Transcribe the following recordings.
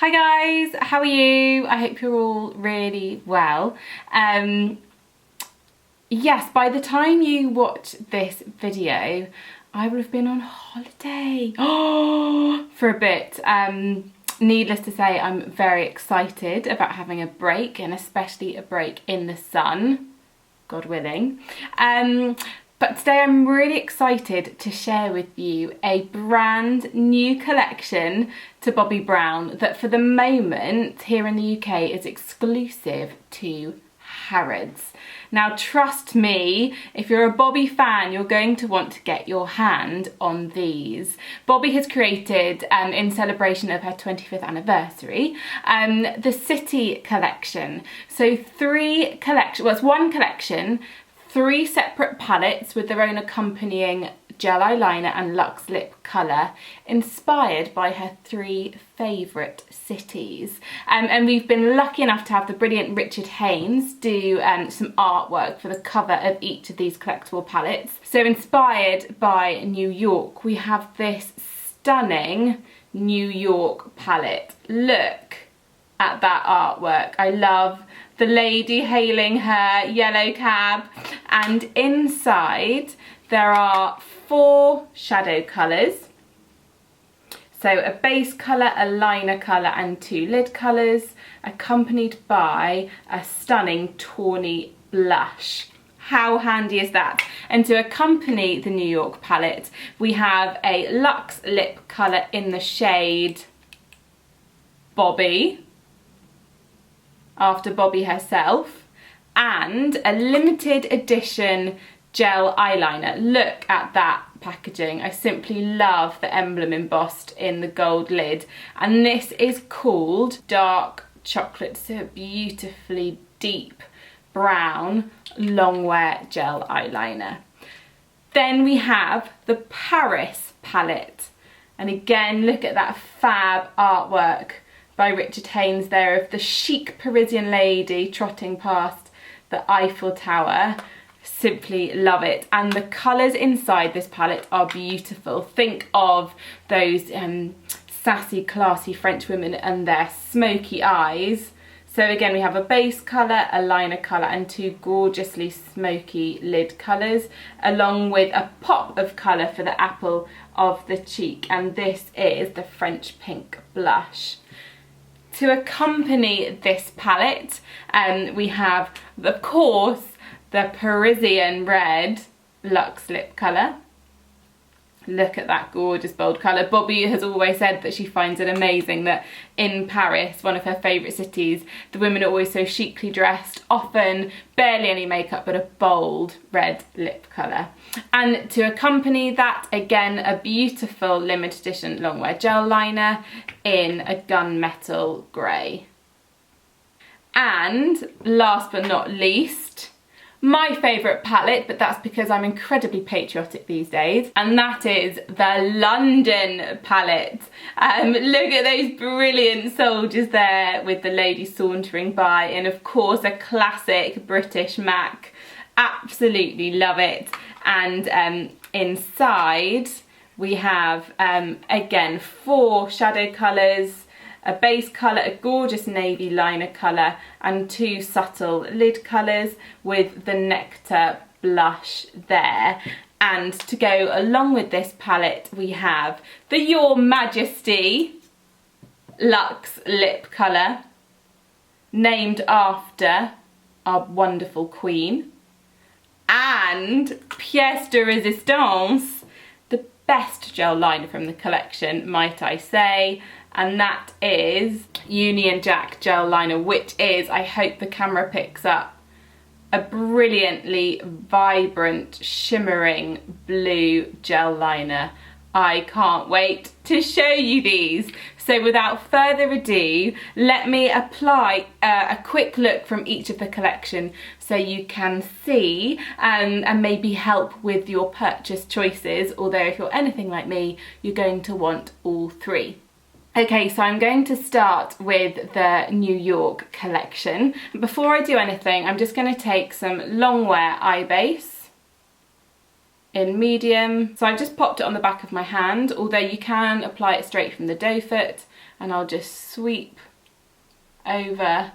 Hi guys, how are you? I hope you're all really well. Yes, by the time you watch this video, I would have been on holiday for a bit. Needless to say, I'm very excited about having a break, and especially a break in the sun, God willing. But today I'm really excited to share with you a brand new collection to Bobbi Brown that for the moment here in the UK is exclusive to Harrods. Now trust me, if you're a Bobbi fan, you're going to want to get your hand on these. Bobbi has created, in celebration of her 25th anniversary, the City collection. So it's one collection, 3 separate palettes with their own accompanying gel eyeliner and Luxe lip colour, inspired by her 3 favourite cities. And we've been lucky enough to have the brilliant Richard Haines do some artwork for the cover of each of these collectible palettes. So inspired by New York, we have this stunning New York palette. Look at that artwork. I love the lady hailing her yellow cab, and inside there are 4 shadow colours. So a base colour, a liner colour and 2 lid colours, accompanied by a stunning tawny blush. How handy is that? And to accompany the New York palette, we have a Luxe lip colour in the shade Bobbi, after Bobbi herself, and a limited edition gel eyeliner. Look at that packaging. I simply love the emblem embossed in the gold lid, and this is called Dark Chocolate, so a beautifully deep brown long wear gel eyeliner. Then we have the Paris palette, and again look at that fab artwork by Richard Haines there of the chic Parisian lady trotting past the Eiffel Tower. Simply love it. And the colours inside this palette are beautiful. Think of those sassy, classy French women and their smoky eyes. So again, we have a base colour, a liner colour and 2 gorgeously smoky lid colours, along with a pop of colour for the apple of the cheek. And this is the French pink blush. To accompany this palette, we have, of course, the Parisian red Luxe lip colour. Look at that gorgeous bold colour. Bobbi has always said that she finds it amazing that in Paris, one of her favourite cities, the women are always so chicly dressed, often barely any makeup, but a bold red lip colour. And to accompany that, again, a beautiful limited edition longwear gel liner in a gunmetal grey. And last but not least, my favourite palette, but that's because I'm incredibly patriotic these days, and that is the London palette. Look at those brilliant soldiers there with the lady sauntering by, and of course a classic British MAC. Absolutely love it. And inside we have again 4 shadow colours, a base colour, a gorgeous navy liner colour and 2 subtle lid colours with the nectar blush there. And to go along with this palette we have the Your Majesty Luxe lip colour, named after our wonderful queen, and pièce de résistance, the best gel liner from the collection, might I say, and that is Union Jack gel liner, which is, I hope the camera picks up, a brilliantly vibrant shimmering blue gel liner. I can't wait to show you these. So without further ado, let me apply a quick look from each of the collection so you can see and maybe help with your purchase choices, although if you're anything like me, you're going to want all 3. Okay, so I'm going to start with the New York collection. Before I do anything, I'm just going to take some longwear eye base in medium. So I've just popped it on the back of my hand, although you can apply it straight from the doe foot, and I'll just sweep over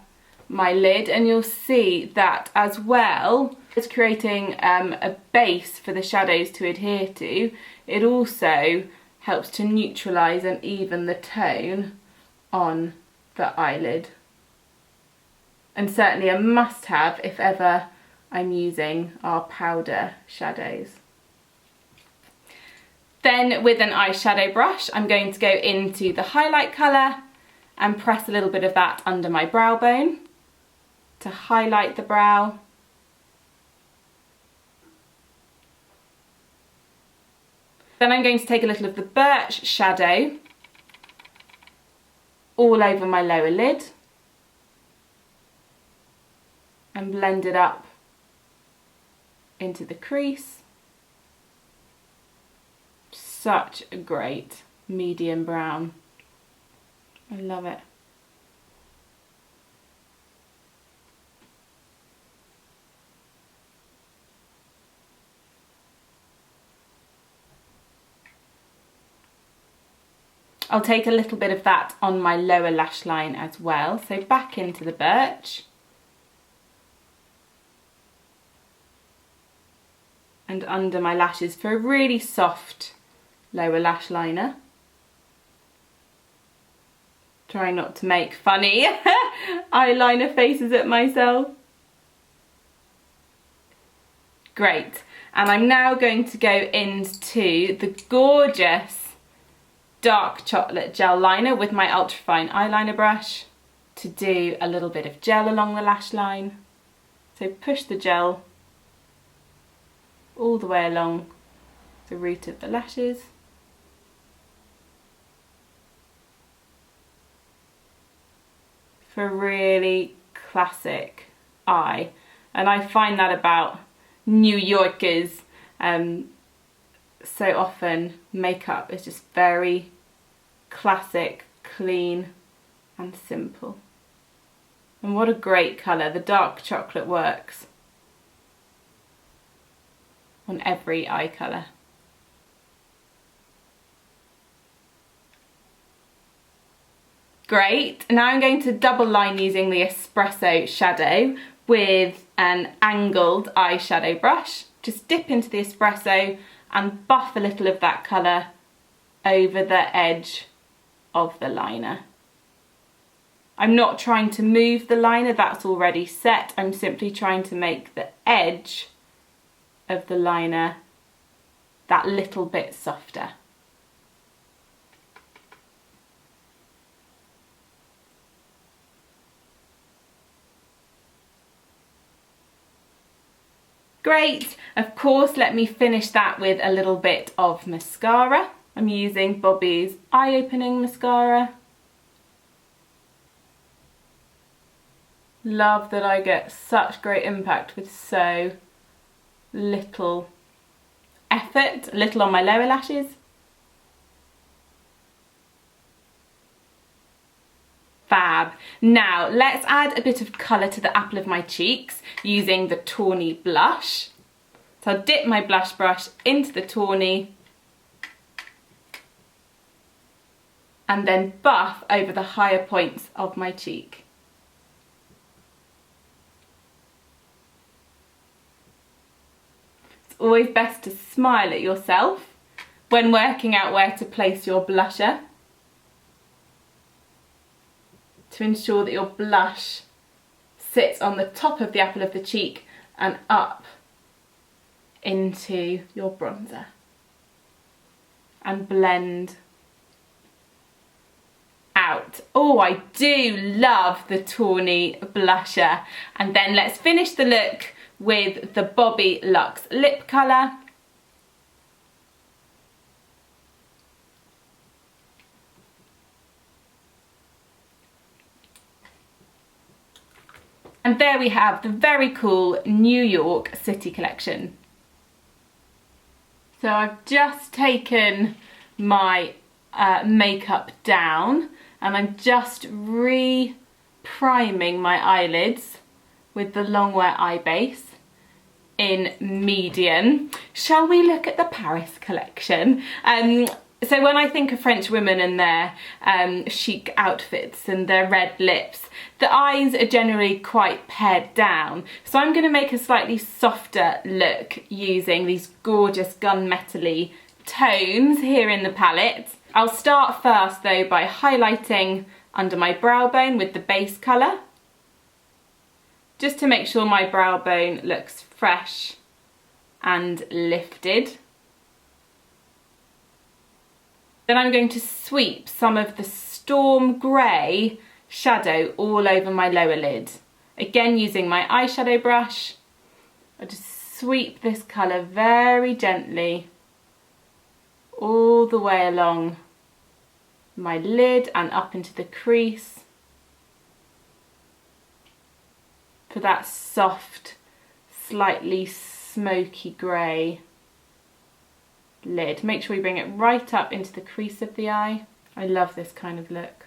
my lid, and you'll see that as well as creating a base for the shadows to adhere to, it also helps to neutralise and even the tone on the eyelid. And certainly a must-have if ever I'm using our powder shadows. Then with an eyeshadow brush, I'm going to go into the highlight colour and press a little bit of that under my brow bone to highlight the brow. Then I'm going to take a little of the birch shadow all over my lower lid and blend it up into the crease. Such a great medium brown. I love it. I'll take a little bit of that on my lower lash line as well. So back into the birch. And under my lashes for a really soft lower lash liner. Try not to make funny eyeliner faces at myself. Great. And I'm now going to go into the gorgeous dark chocolate gel liner with my ultrafine eyeliner brush to do a little bit of gel along the lash line. So push the gel all the way along the root of the lashes. For a really classic eye. And I find that about New Yorkers. So often makeup is just very classic, clean and simple. And what a great colour. The dark chocolate works on every eye colour. Great. Now I'm going to double line using the espresso shadow with an angled eyeshadow brush. Just dip into the espresso and buff a little of that colour over the edge of the liner. I'm not trying to move the liner, that's already set. I'm simply trying to make the edge of the liner that little bit softer. Great. Of course, let me finish that with a little bit of mascara. I'm using Bobbi's eye-opening mascara. Love that I get such great impact with so little effort, little on my lower lashes. Fab. Now let's add a bit of colour to the apple of my cheeks using the tawny blush. So I'll dip my blush brush into the tawny and then buff over the higher points of my cheek. It's always best to smile at yourself when working out where to place your blusher, to ensure that your blush sits on the top of the apple of the cheek and up into your bronzer. And blend out. Oh, I do love the tawny blusher. And then let's finish the look with the Bobbi Luxe lip colour. And there we have the very cool New York City collection. So I've just taken my makeup down and I'm just re-priming my eyelids with the Longwear eye base in medium. Shall we look at the Paris collection? So when I think of French women and their chic outfits and their red lips, the eyes are generally quite pared down. So I'm going to make a slightly softer look using these gorgeous gunmetal-y tones here in the palette. I'll start first though by highlighting under my brow bone with the base colour, just to make sure my brow bone looks fresh and lifted. Then I'm going to sweep some of the storm grey shadow all over my lower lid. Again, using my eyeshadow brush, I just sweep this colour very gently all the way along my lid and up into the crease for that soft, slightly smoky grey lid. Make sure you bring it right up into the crease of the eye. I love this kind of look.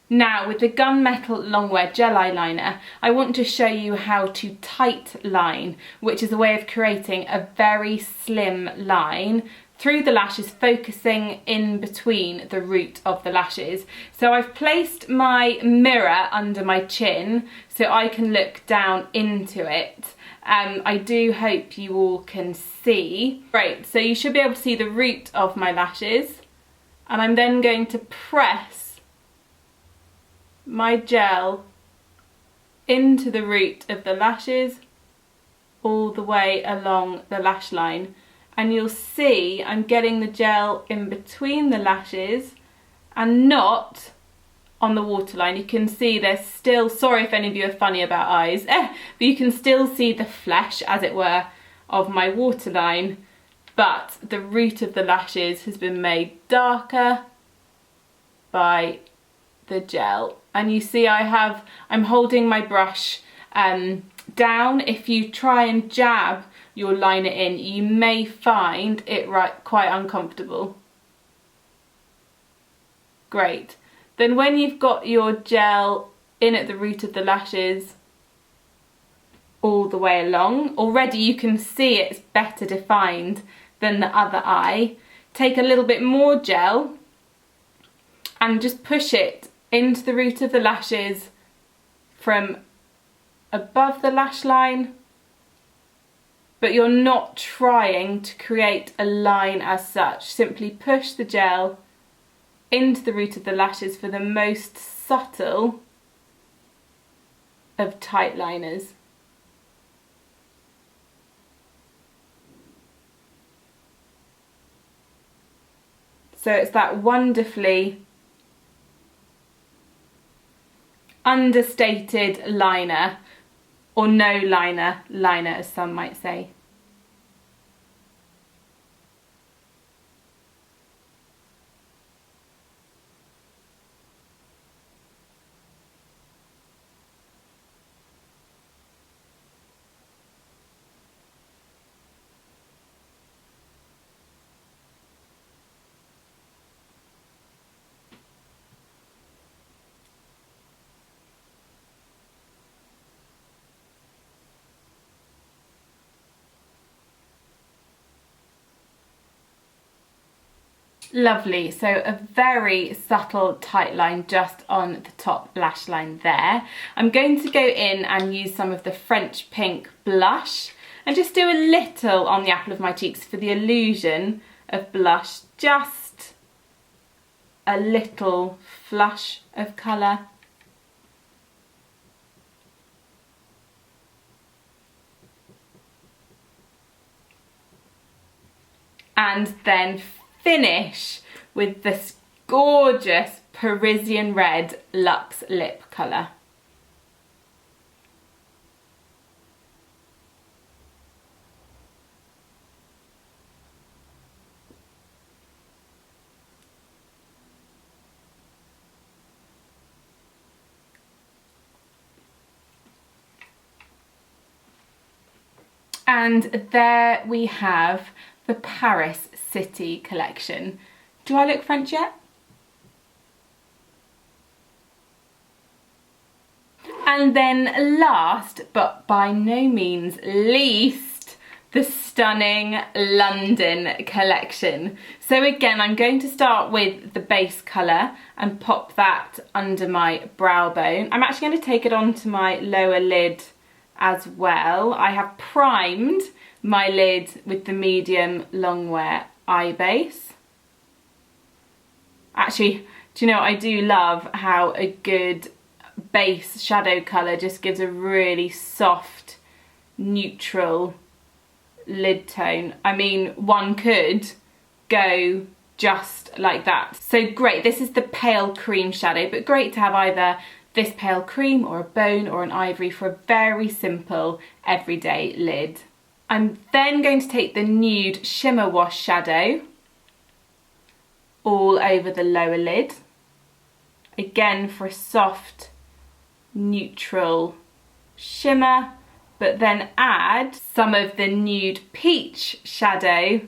Now with the Gunmetal Longwear Gel Eyeliner, I want to show you how to tight line, which is a way of creating a very slim line through the lashes, focusing in between the root of the lashes. So I've placed my mirror under my chin so I can look down into it. I do hope you all can see. Great, so you should be able to see the root of my lashes, and I'm then going to press my gel into the root of the lashes all the way along the lash line, and you'll see I'm getting the gel in between the lashes and not on the waterline. You can see there's still, sorry if any of you are funny about eyes, but you can still see the flesh, as it were, of my waterline, but the root of the lashes has been made darker by the gel. And you see I'm holding my brush down. If you try and jab your liner in, you may find it quite uncomfortable. Great. Then when you've got your gel in at the root of the lashes all the way along, already you can see it's better defined than the other eye. Take a little bit more gel and just push it into the root of the lashes from above the lash line, but you're not trying to create a line as such. Simply push the gel into the root of the lashes for the most subtle of tight liners. So it's that wonderfully understated liner, or no liner as some might say. Lovely, so a very subtle tight line just on the top lash line there. I'm going to go in and use some of the French pink blush and just do a little on the apple of my cheeks for the illusion of blush, just a little flush of colour. And then finish with this gorgeous Parisian red Luxe lip colour. And there we have the Paris City collection. Do I look French yet? And then last, but by no means least, the stunning London collection. So again, I'm going to start with the base colour and pop that under my brow bone. I'm actually going to take it onto my lower lid as well. I have primed my lid with the medium longwear eye base. Actually, do you know what? I do love how a good base shadow colour just gives a really soft, neutral lid tone. I mean, one could go just like that. So great, this is the pale cream shadow, but great to have either this pale cream or a bone or an ivory for a very simple everyday lid. I'm then going to take the nude shimmer wash shadow all over the lower lid, again for a soft, neutral shimmer, but then add some of the nude peach shadow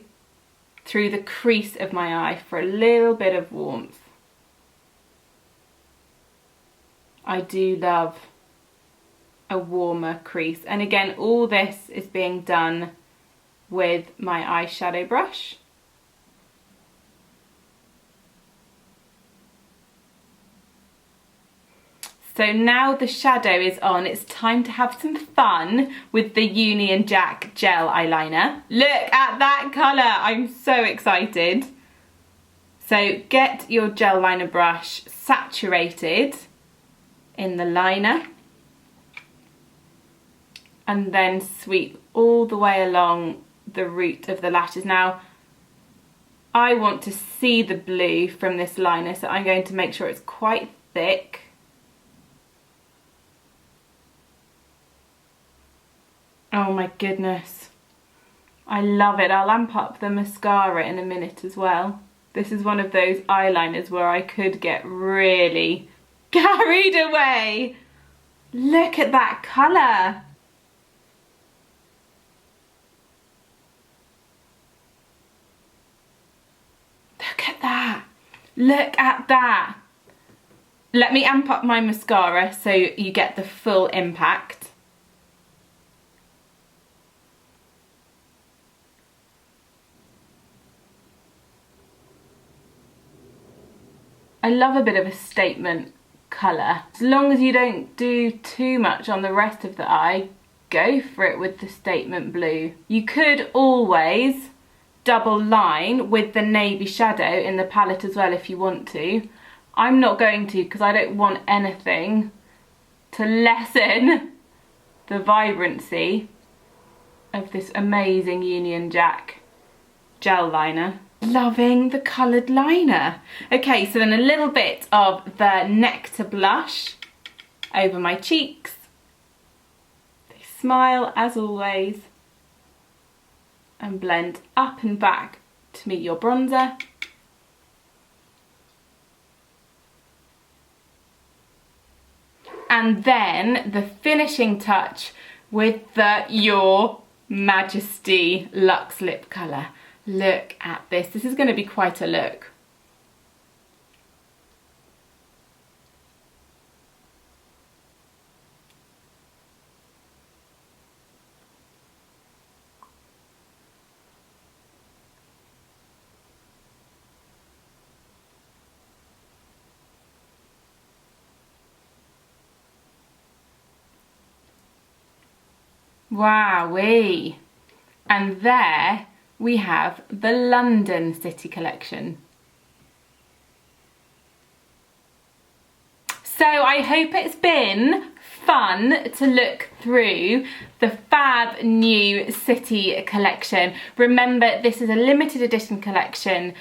through the crease of my eye for a little bit of warmth. I do love a warmer crease, and again all this is being done with my eyeshadow brush. So now the shadow is on, it's time to have some fun with the Union Jack gel eyeliner. Look at that colour, I'm so excited. So get your gel liner brush saturated in the liner and then sweep all the way along the root of the lashes. Now, I want to see the blue from this liner, so I'm going to make sure it's quite thick. Oh my goodness, I love it. I'll amp up the mascara in a minute as well. This is one of those eyeliners where I could get really carried away. Look at that colour. Look at that. Look at that. Let me amp up my mascara so you get the full impact. I love a bit of a statement colour. As long as you don't do too much on the rest of the eye, go for it with the statement blue. You could always double line with the navy shadow in the palette as well if you want to. I'm not going to because I don't want anything to lessen the vibrancy of this amazing Union Jack gel liner. Loving the coloured liner. Okay, so then a little bit of the Nectar blush over my cheeks. They smile as always. And blend up and back to meet your bronzer. And then the finishing touch with the Your Majesty Luxe lip colour. Look at this. This is going to be quite a look. Wowee. And there we have the London City collection. So I hope it's been fun to look through the fab new City collection. Remember, this is a limited edition collection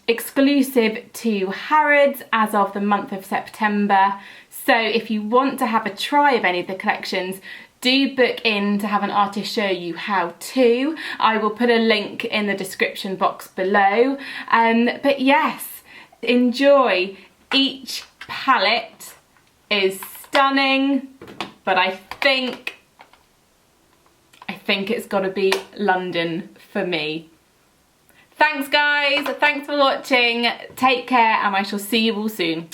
exclusive to Harrods as of the month of September. So if you want to have a try of any of the collections, do book in to have an artist show you how to. I will put a link in the description box below. But yes, enjoy. Each palette is stunning, but I think it's got to be London for me. Thanks guys, thanks for watching. Take care and I shall see you all soon.